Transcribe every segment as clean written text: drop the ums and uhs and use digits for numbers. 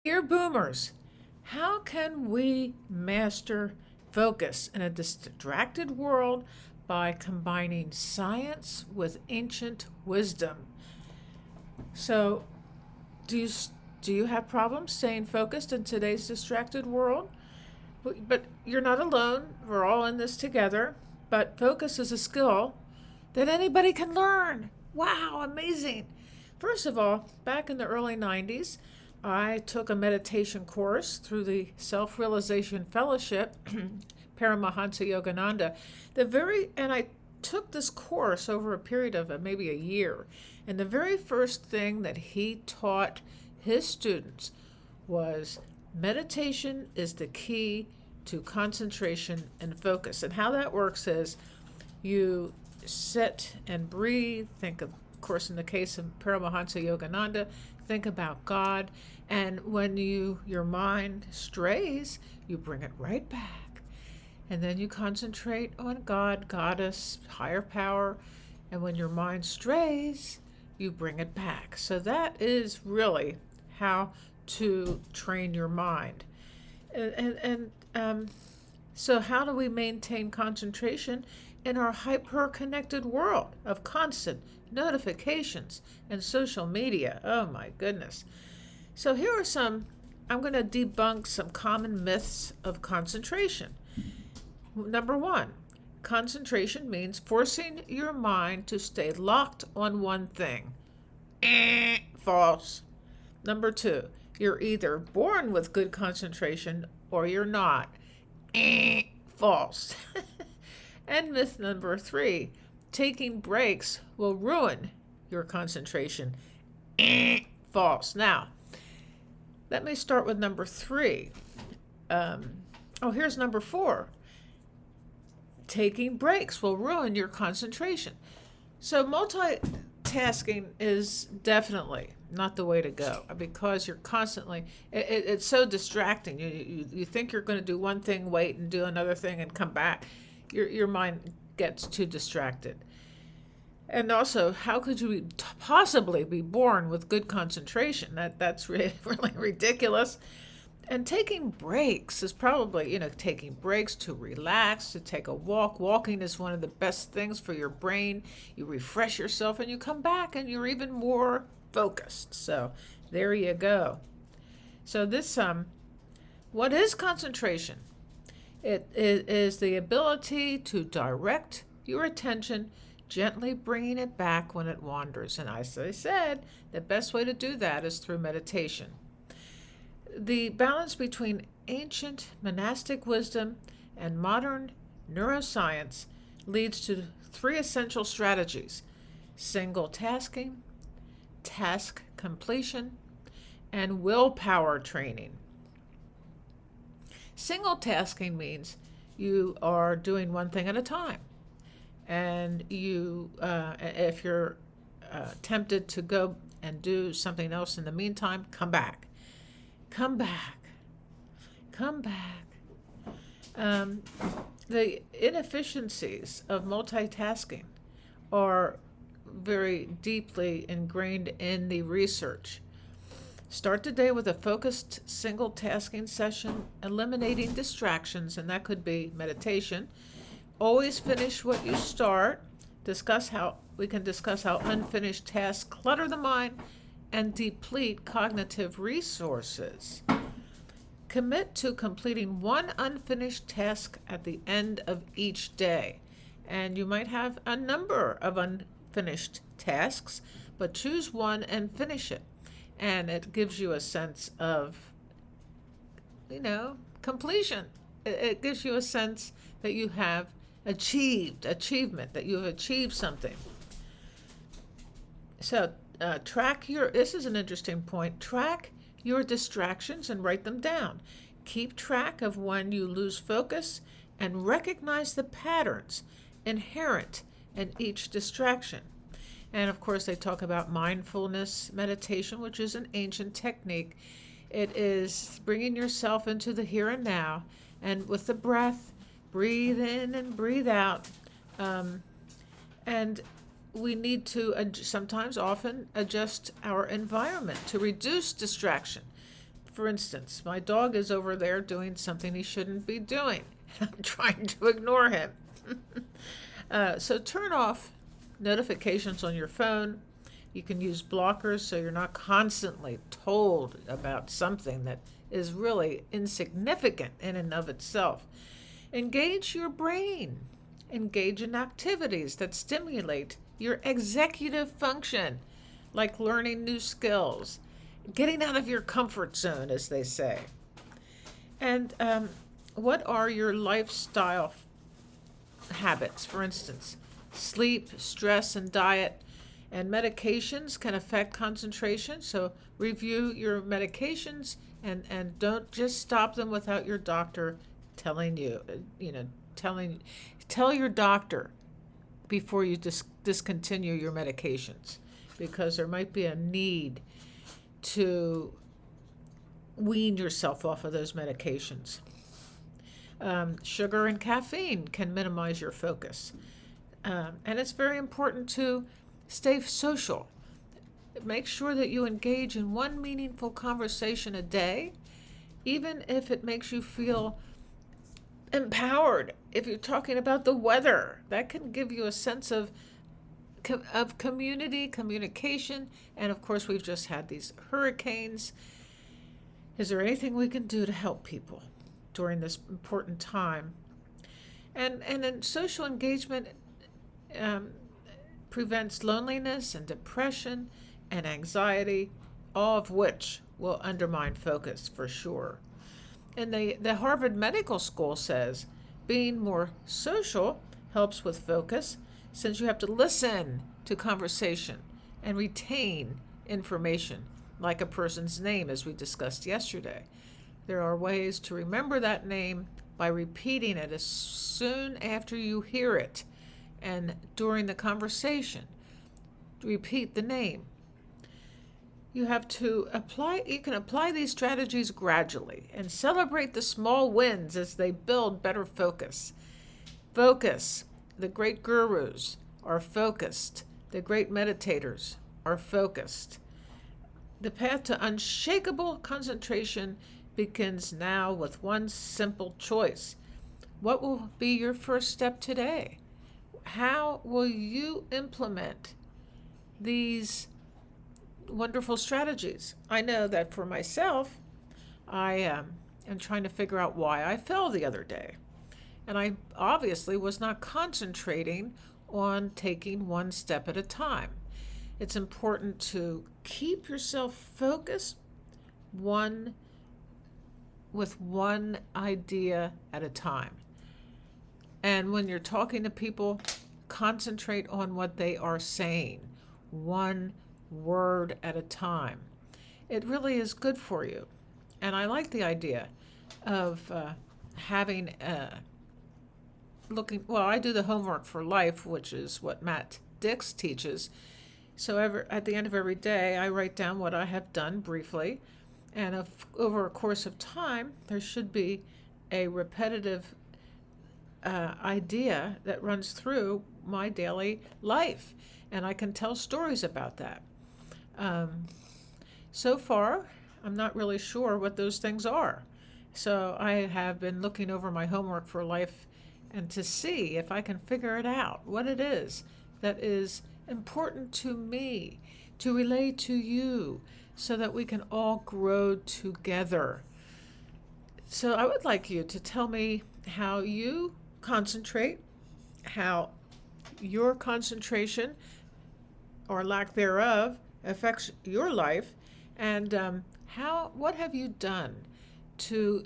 Dear boomers, how can we master focus in a distracted world by combining science with ancient wisdom? So, do you do you have problems staying focused in today's distracted world? But you're not alone. We're all in this together. But focus is a skill that anybody can learn. Wow, amazing. First of all, back in the early 90s, I took a meditation course through the Self Realization Fellowship, Paramahansa Yogananda. And I took this course over a period of maybe a year. And the very first thing that he taught his students was meditation is the key to concentration and focus. And how that works is you sit and breathe. Think of course, in the case of Paramahansa Yogananda, think about God. And when your mind strays, you bring it right back. And then you concentrate on God, Goddess, higher power. And when your mind strays, you bring it back. So that is really how to train your mind. So how do we maintain concentration in our hyper-connected world of constant notifications and social media? Oh my goodness. So here are I'm going to debunk some common myths of concentration. Number one, concentration means forcing your mind to stay locked on one thing. False. Number two, you're either born with good concentration or you're not. False. And myth number three, taking breaks will ruin your concentration. False. Now, let me start with number three. Here's number four. Taking breaks will ruin your concentration. So multitasking is definitely not the way to go because you're constantly, it's so distracting. You think you're going to do one thing, wait and do another thing and come back. Your mind gets too distracted. And also, how could you possibly be born with good concentration? That's really, really ridiculous. And taking breaks is probably, taking breaks to relax, to take a walk. Walking is one of the best things for your brain. You refresh yourself and you come back and you're even more focused. So there you go. So what is concentration? It is the ability to direct your attention, gently bringing it back when it wanders. And as I said, the best way to do that is through meditation. The balance between ancient monastic wisdom and modern neuroscience leads to three essential strategies: single tasking, task completion, and willpower training. Single tasking means you are doing one thing at a time. And if you're tempted to go and do something else in the meantime, come back. Come back. Come back. The inefficiencies of multitasking are very deeply ingrained in the research. Start the day with a focused single tasking session, eliminating distractions, and that could be meditation. Always finish what you start. We can discuss how unfinished tasks clutter the mind and deplete cognitive resources. Commit to completing one unfinished task at the end of each day. And you might have a number of unfinished tasks, but choose one and finish it. And it gives you a sense of, completion. It gives you a sense that you have achievement, that you have achieved something. So this is an interesting point, track your distractions and write them down. Keep track of when you lose focus and recognize the patterns inherent in each distraction. And of course, they talk about mindfulness meditation, which is an ancient technique. It is bringing yourself into the here and now, and with the breath, breathe in and breathe out. And we need to often adjust our environment to reduce distraction. For instance, my dog is over there doing something he shouldn't be doing. I'm trying to ignore him. So turn off notifications on your phone. You can use blockers so you're not constantly told about something that is really insignificant in and of itself. Engage your brain. Engage in activities that stimulate your executive function, like learning new skills, getting out of your comfort zone, as they say. And what are your lifestyle habits? For instance, sleep, stress, and diet. And medications can affect concentration, so review your medications and don't just stop them without your doctor telling you, tell your doctor before you discontinue your medications, because there might be a need to wean yourself off of those medications. Sugar and caffeine can minimize your focus. And it's very important to stay social. Make sure that you engage in one meaningful conversation a day, even if it makes you feel empowered. If you're talking about the weather, that can give you a sense of community, communication, and of course we've just had these hurricanes. Is there anything we can do to help people during this important time? And in social engagement, prevents loneliness and depression and anxiety, all of which will undermine focus for sure. And the Harvard Medical School says being more social helps with focus, since you have to listen to conversation and retain information, like a person's name, as we discussed yesterday. There are ways to remember that name by repeating it as soon after you hear it. And during the conversation, repeat the name. You can apply these strategies gradually and celebrate the small wins as they build better focus. Focus. The great gurus are focused. The great meditators are focused. The path to unshakable concentration begins now with one simple choice. What will be your first step today? How will you implement these wonderful strategies? I know that for myself, I am trying to figure out why I fell the other day. And I obviously was not concentrating on taking one step at a time. It's important to keep yourself focused with one idea at a time. And when you're talking to people, concentrate on what they are saying, one word at a time. It really is good for you. And I like the idea of having I do the homework for life, which is what Matt Dix teaches. So at the end of every day, I write down what I have done briefly. And over a course of time, there should be a repetitive idea that runs through my daily life, and I can tell stories about that. So far, I'm not really sure what those things are. So I have been looking over my homework for life and to see if I can figure it out, what it is that is important to me, to relay to you, so that we can all grow together. So I would like you to tell me how you concentrate, how your concentration or lack thereof affects your life, and what have you done to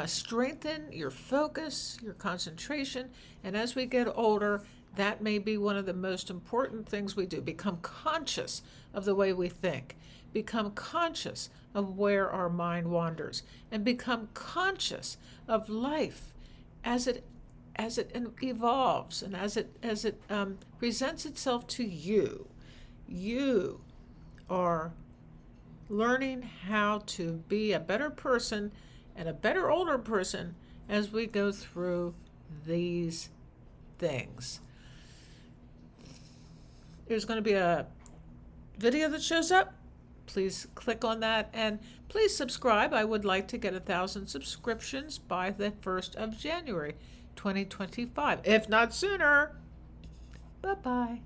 strengthen your focus, your concentration. And as we get older, that may be one of the most important things we do. Become conscious of the way we think, become conscious of where our mind wanders, and become conscious of life as it evolves and as it presents itself to you. You are learning how to be a better person and a better older person as we go through these things. There's going to be a video that shows up Please click on that and please subscribe. I would like to get 1,000 subscriptions by the 1st of January 2025, if not sooner. Bye-bye.